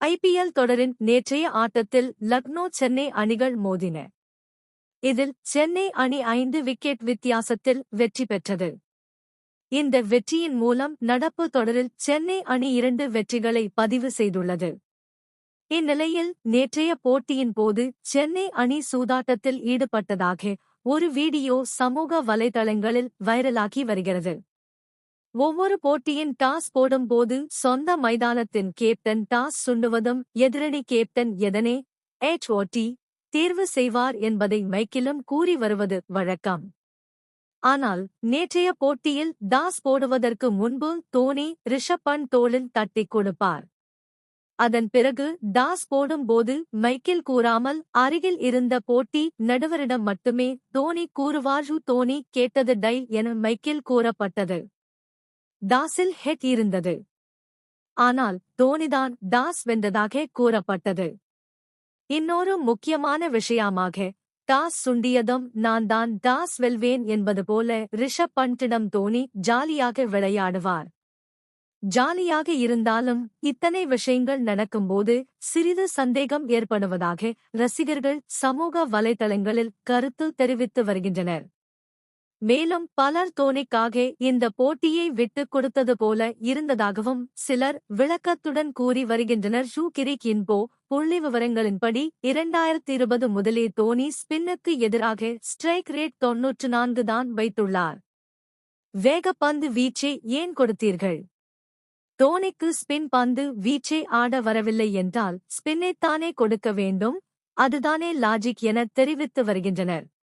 IPL தொடரின் நேற்றைய ஆட்டத்தில் லக்னோ சென்னை அணிகள் மோதின. இதில் சென்னை அணி 5 விக்கெட் வித்தியாசத்தில் வெற்றி பெற்றது. இந்த வெற்றியின் மூலம் நடப்பு தொடரில் சென்னை அணி 2 வெற்றிகளை பதிவு செய்துள்ளது. இந்நிலையில் நேற்றைய போட்டியின் போது சென்னை அணி சூதாட்டத்தில் ஈடுபட்டதாக ஒரு வீடியோ சமூக வலைதளங்களில் வைரலாகி வருகிறது. ஒவ்வொரு போட்டியின் டாஸ் போடும்போது சொந்த மைதானத்தின் கேப்டன் டாஸ் சுண்டுவதும் எதிரணி கேப்டன் எதனை தேர்வு செய்வார் என்பதை மைக்கிலும் கூறி வருவது வழக்கம். ஆனால் நேற்றைய போட்டியில் டாஸ் போடுவதற்கு முன்பு தோனி ரிஷப் பண்ட் தோளில் தட்டிக் கொடுப்பார். அதன் பிறகு டாஸ் போடும்போது மைக்கில் கூறாமல் அருகில் இருந்த போட்டி நடுவரிடம் மட்டுமே தோனி கூறுவார். தோனி கேட்டது டை என மைக்கில் கூறப்பட்டது. டாஸில் ஹெட் இருந்தது. ஆனால் தோனிதான் டாஸ் வென்றதாக கூறப்பட்டது. இன்னொரு முக்கியமான விஷயமாக டாஸ் சுண்டியதும் நான் தான் டாஸ் வெல்வேன் என்பது போல ரிஷப் பண்டிடம் தோனி ஜாலியாக விளையாடுவார். ஜாலியாக இருந்தாலும் இத்தனை விஷயங்கள் நடக்கும்போது சிறிது சந்தேகம் ஏற்படுவதாக ரசிகர்கள் சமூக வலைதளங்களில் கருத்து தெரிவித்து வருகின்றனர். மேலும் பலர் தோனிக்காக இந்த போட்டியை விட்டுக் கொடுத்தது போல இருந்ததாகவும் சிலர் விளக்கத்துடன் கூறி வருகின்றனர். கிரிக் இன்போ புள்ளிவிவரங்களின்படி 2020 முதலே தோனி ஸ்பின்னுக்கு எதிராக ஸ்ட்ரைக் ரேட் 94 தான் வைத்துள்ளார். வேகப்பந்து வீச்சை ஏன் கொடுத்தீர்கள்? தோனிக்கு ஸ்பின் பந்து வீச்சை ஆட வரவில்லை என்றால் ஸ்பின்னைத்தானே கொடுக்க வேண்டும், அதுதானே லாஜிக் என தெரிவித்து வருகின்றனர்.